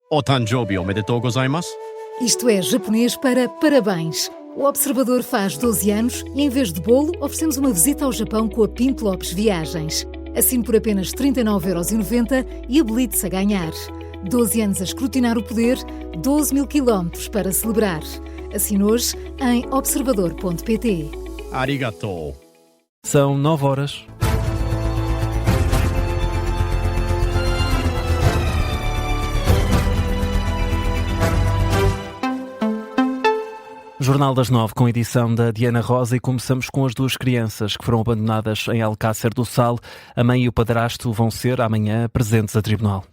O Tanjobi omedetou gozaimasu. Isto é japonês para parabéns. O Observador faz 12 anos e, em vez de bolo, oferecemos uma visita ao Japão com a Pinto Lopes Viagens. Assine por apenas 39,90€ e habilite-se a ganhar. 12 anos a escrutinar o poder, 12 mil quilómetros para celebrar. Assine hoje em observador.pt. Arigatou. São 9h. Jornal das 9, com edição da Diana Rosa, e começamos com as duas crianças que foram abandonadas em Alcácer do Sal. A mãe e o padrasto vão ser amanhã presentes a tribunal.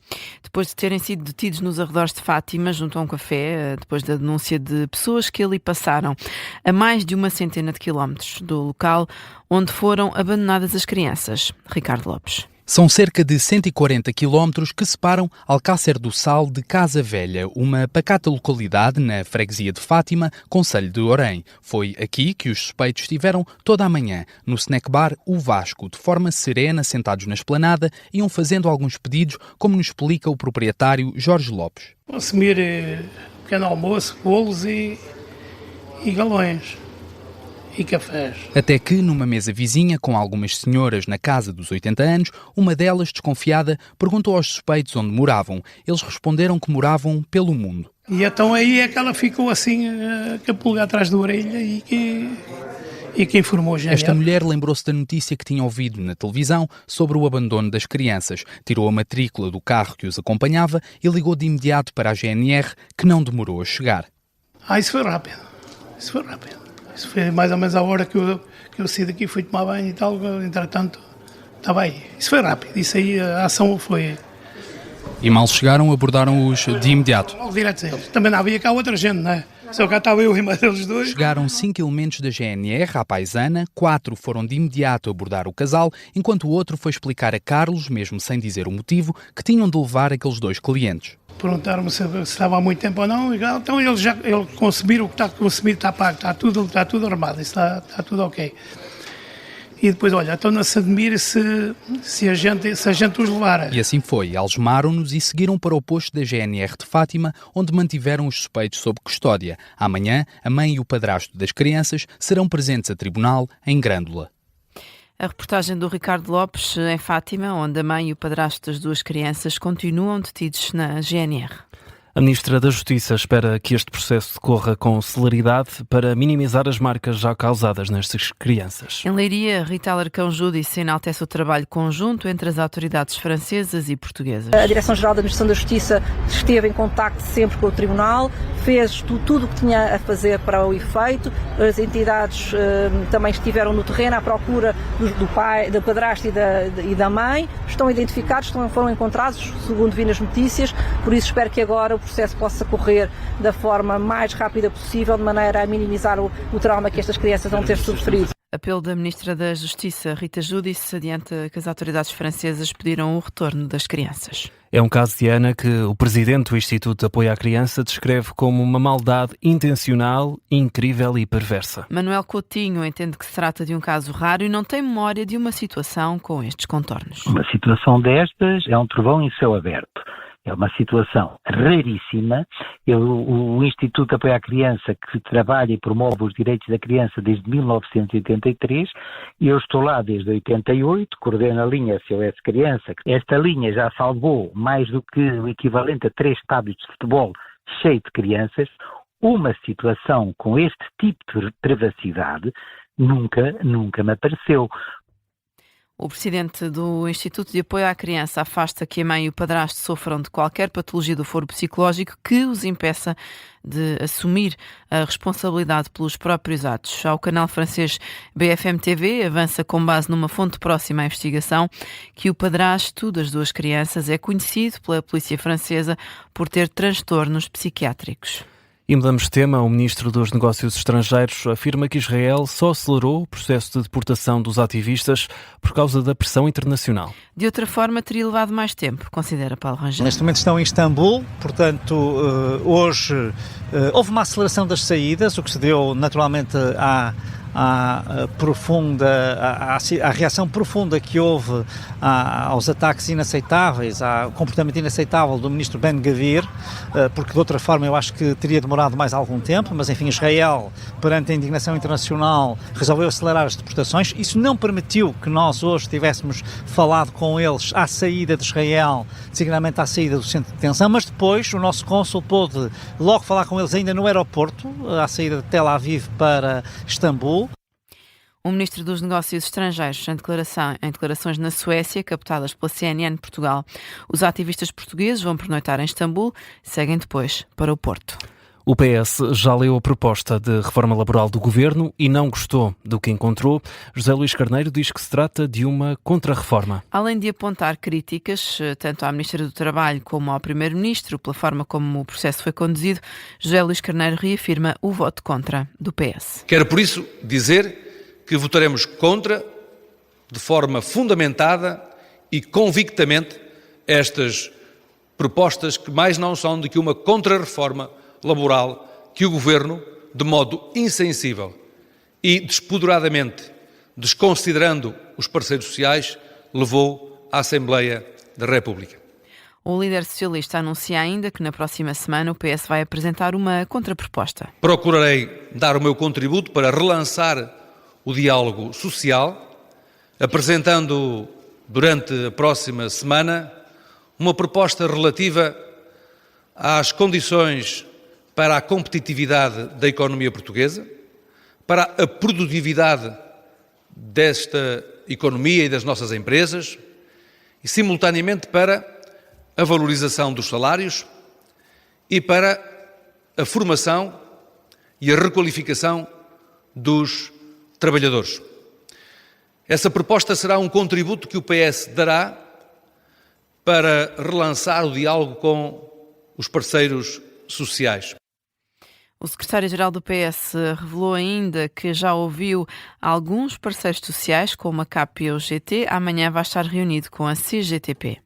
Depois de terem sido detidos nos arredores de Fátima, junto a um café, depois da denúncia de pessoas que ali passaram a mais de 100 de quilómetros do local onde foram abandonadas as crianças. Ricardo Lopes. São cerca de 140 quilómetros que separam Alcácer do Sal de Casa Velha, uma pacata localidade na freguesia de Fátima, concelho de Orém. Foi aqui que os suspeitos estiveram toda a manhã, no snack bar O Vasco, de forma serena, sentados na esplanada, iam fazendo alguns pedidos, como nos explica o proprietário Jorge Lopes. Consumir pequeno almoço, bolos e galões. E cafés. Até que, numa mesa vizinha com algumas senhoras na casa dos 80 anos, uma delas, desconfiada, perguntou aos suspeitos onde moravam. Eles responderam que moravam pelo mundo. E então aí é que ela ficou assim, com a pulga atrás da orelha e que informou já. Esta mulher lembrou-se da notícia que tinha ouvido na televisão sobre o abandono das crianças. Tirou a matrícula do carro que os acompanhava e ligou de imediato para a GNR, que não demorou a chegar. Isso foi rápido. Isso foi mais ou menos a hora que eu saí daqui, fui tomar banho e tal, entretanto, estava aí. Isso foi rápido, isso aí, a ação foi... E mal chegaram, abordaram-os de imediato. Logo direto a eles. Também não havia cá outra gente, não é? Só cá estava eu e mais eles dois. Chegaram 5 elementos da GNR à paisana, 4 foram de imediato abordar o casal, enquanto o outro foi explicar a Carlos, mesmo sem dizer o motivo, que tinham de levar aqueles dois clientes. Perguntaram-me se estava há muito tempo ou não, então eles consumiram o que está consumido, está pago, está tudo armado, está tudo ok. E depois, olha, estão-se a admirar se a gente os levar. E assim foi, algemaram-nos e seguiram para o posto da GNR de Fátima, onde mantiveram os suspeitos sob custódia. Amanhã, a mãe e o padrasto das crianças serão presentes a tribunal em Grândola. A reportagem do Ricardo Lopes em Fátima, onde a mãe e o padrasto das duas crianças continuam detidos na GNR. A Ministra da Justiça espera que este processo decorra com celeridade para minimizar as marcas já causadas nestas crianças. Em Leiria, Rita Alarcão Júdice enaltece o trabalho conjunto entre as autoridades francesas e portuguesas. A Direção-Geral da Administração da Justiça esteve em contacto sempre com o Tribunal, fez tudo o que tinha a fazer para o efeito. As entidades também estiveram no terreno à procura do pai, do padrasto e da mãe. Estão identificados, foram encontrados, segundo vi nas notícias, por isso espero que agora o processo possa correr da forma mais rápida possível, de maneira a minimizar o trauma que estas crianças vão ter sofrido. Apelo da Ministra da Justiça, Rita Júdice, adianta que as autoridades francesas pediram o retorno das crianças. É um caso, Diana, que o presidente do Instituto de Apoio à Criança descreve como uma maldade intencional, incrível e perversa. Manuel Coutinho entende que se trata de um caso raro e não tem memória de uma situação com estes contornos. Uma situação destas é um trovão em céu aberto. É uma situação raríssima. O Instituto de Apoio à Criança, que trabalha e promove os direitos da criança desde 1983, e eu estou lá desde 88, coordeno a linha SOS Criança. Esta linha já salvou mais do que o equivalente a 3 estádios de futebol cheios de crianças. Uma situação com este tipo de privacidade nunca me apareceu. O presidente do Instituto de Apoio à Criança afasta que a mãe e o padrasto sofram de qualquer patologia do foro psicológico que os impeça de assumir a responsabilidade pelos próprios atos. Ao canal francês BFM TV avança com base numa fonte próxima à investigação que o padrasto das duas crianças é conhecido pela polícia francesa por ter transtornos psiquiátricos. E mudamos de tema. O ministro dos Negócios Estrangeiros afirma que Israel só acelerou o processo de deportação dos ativistas por causa da pressão internacional. De outra forma, teria levado mais tempo, considera Paulo Rangel. Neste momento estão em Istambul, portanto, hoje houve uma aceleração das saídas, o que se deu naturalmente à reação profunda que houve aos ataques inaceitáveis, ao comportamento inaceitável do ministro Ben-Gvir, porque de outra forma eu acho que teria demorado mais algum tempo, mas enfim, Israel, perante a indignação internacional, resolveu acelerar as deportações. Isso não permitiu que nós hoje tivéssemos falado com eles à saída de Israel, designadamente à saída do centro de detenção, mas depois o nosso cônsul pôde logo falar com eles ainda no aeroporto, à saída de Tel Aviv para Istambul. O Ministro dos Negócios Estrangeiros em declarações na Suécia, captadas pela CNN Portugal. Os ativistas portugueses vão pernoitar em Istambul e seguem depois para o Porto. O PS já leu a proposta de reforma laboral do Governo e não gostou do que encontrou. José Luís Carneiro diz que se trata de uma contra-reforma. Além de apontar críticas, tanto à Ministra do Trabalho como ao Primeiro-Ministro, pela forma como o processo foi conduzido, José Luís Carneiro reafirma o voto contra do PS. Quero, por isso, dizer que votaremos contra, de forma fundamentada e convictamente, estas propostas que mais não são do que uma contra-reforma laboral que o Governo, de modo insensível e despoderadamente, desconsiderando os parceiros sociais, levou à Assembleia da República. O líder socialista anuncia ainda que na próxima semana o PS vai apresentar uma contraproposta. Procurarei dar o meu contributo para relançar o diálogo social, apresentando durante a próxima semana uma proposta relativa às condições para a competitividade da economia portuguesa, para a produtividade desta economia e das nossas empresas e, simultaneamente, para a valorização dos salários e para a formação e a requalificação dos trabalhadores. Essa proposta será um contributo que o PS dará para relançar o diálogo com os parceiros sociais. O secretário-geral do PS revelou ainda que já ouviu alguns parceiros sociais, como a CAP e o GT. Amanhã vai estar reunido com a CGTP.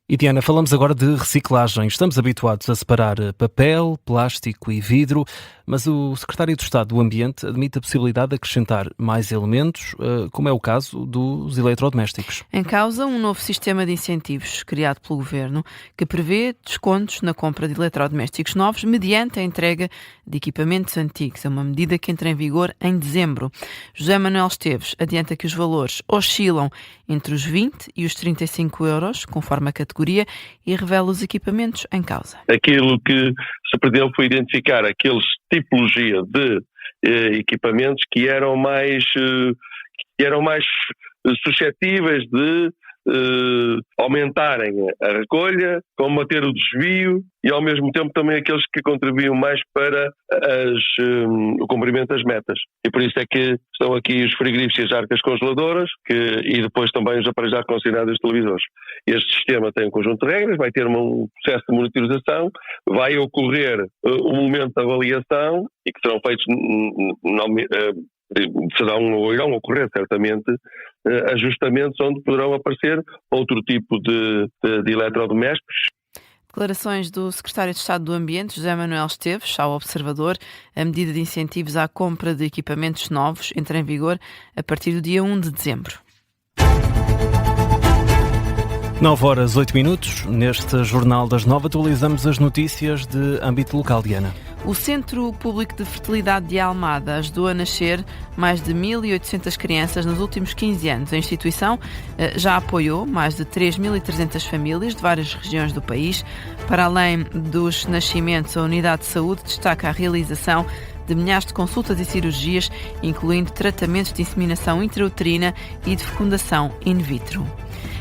E Diana, falamos agora de reciclagem. Estamos habituados a separar papel, plástico e vidro, mas o secretário de Estado do Ambiente admite a possibilidade de acrescentar mais elementos, como é o caso dos eletrodomésticos. Em causa, um novo sistema de incentivos criado pelo Governo que prevê descontos na compra de eletrodomésticos novos mediante a entrega de equipamentos antigos. É uma medida que entra em vigor em dezembro. José Manuel Esteves adianta que os valores oscilam entre os 20 e os 35 euros, conforme a categoria, e revela os equipamentos em causa. Aquilo que se pretendeu foi identificar aqueles tipologia de equipamentos que eram mais suscetíveis de aumentarem a recolha, combater o desvio e ao mesmo tempo também aqueles que contribuíam mais para o cumprimento das metas. E por isso é que estão aqui os frigoríficos e as arcas congeladoras e depois também os aparelhos de ar-condicionado e os televisores. Este sistema tem um conjunto de regras, vai ter um processo de monitorização, vai ocorrer um momento de avaliação e que serão feitos irão ocorrer certamente ajustamentos onde poderão aparecer outro tipo de eletrodomésticos. Declarações do secretário de Estado do Ambiente, José Manuel Esteves, ao Observador. A medida de incentivos à compra de equipamentos novos entra em vigor a partir do dia 1 de dezembro. 9h08. Neste Jornal das 9 atualizamos as notícias de âmbito local, Diana. O Centro Público de Fertilidade de Almada ajudou a nascer mais de 1.800 crianças nos últimos 15 anos. A instituição já apoiou mais de 3.300 famílias de várias regiões do país. Para além dos nascimentos, a Unidade de Saúde destaca a realização de milhares de consultas e cirurgias, incluindo tratamentos de inseminação intrauterina e de fecundação in vitro.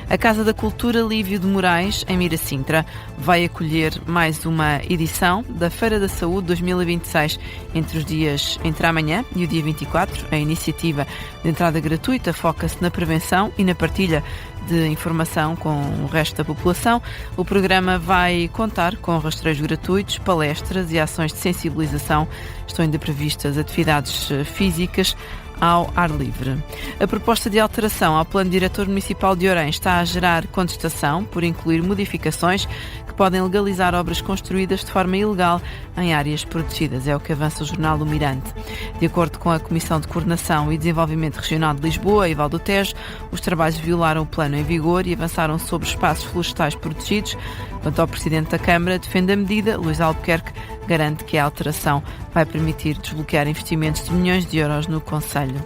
A Casa da Cultura Lívio de Moraes, em Miracintra, vai acolher mais uma edição da Feira da Saúde 2026 entre amanhã e o dia 24. A iniciativa de entrada gratuita foca-se na prevenção e na partilha de informação com o resto da população. O programa vai contar com rastreios gratuitos, palestras e ações de sensibilização. Estão ainda previstas atividades físicas, ao ar livre. A proposta de alteração ao Plano Diretor Municipal de Orem está a gerar contestação por incluir modificações que podem legalizar obras construídas de forma ilegal em áreas protegidas. É o que avança o jornal O Mirante. De acordo com a Comissão de Coordenação e Desenvolvimento Regional de Lisboa e Val do Tejo, os trabalhos violaram o plano em vigor e avançaram sobre espaços florestais protegidos. Quanto ao Presidente da Câmara, defende a medida. Luís Albuquerque garante que a alteração vai permitir desbloquear investimentos de milhões de euros no concelho.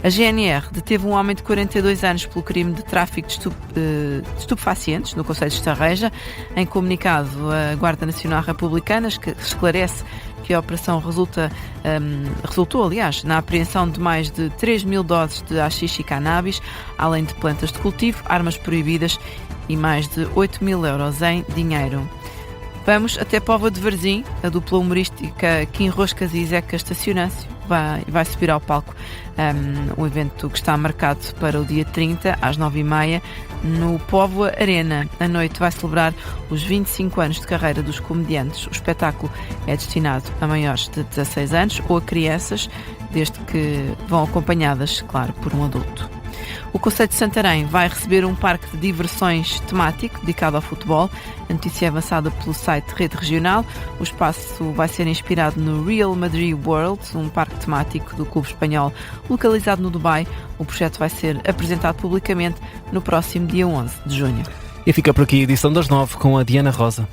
A GNR deteve um homem de 42 anos pelo crime de tráfico de estupefacientes no concelho de Estarreja. Em comunicado, a Guarda Nacional Republicana esclarece que a operação resultou, na apreensão de mais de 3.000 doses de haxixe e cannabis, além de plantas de cultivo, armas proibidas e mais de 8.000 euros em dinheiro. Vamos até Póvoa de Varzim. A dupla humorística Kim Roscas e Zeca Estacionâncio vai subir ao palco. Um evento que está marcado para o dia 30, às 9h30, no Póvoa Arena. A noite vai celebrar os 25 anos de carreira dos comediantes. O espetáculo é destinado a maiores de 16 anos ou a crianças, desde que vão acompanhadas, claro, por um adulto. O Concelho de Santarém vai receber um parque de diversões temático dedicado ao futebol. A notícia é avançada pelo site Rede Regional. O espaço vai ser inspirado no Real Madrid World, um parque temático do clube espanhol localizado no Dubai. O projeto vai ser apresentado publicamente no próximo dia 11 de junho. E fica por aqui a edição das 9 com a Diana Rosa.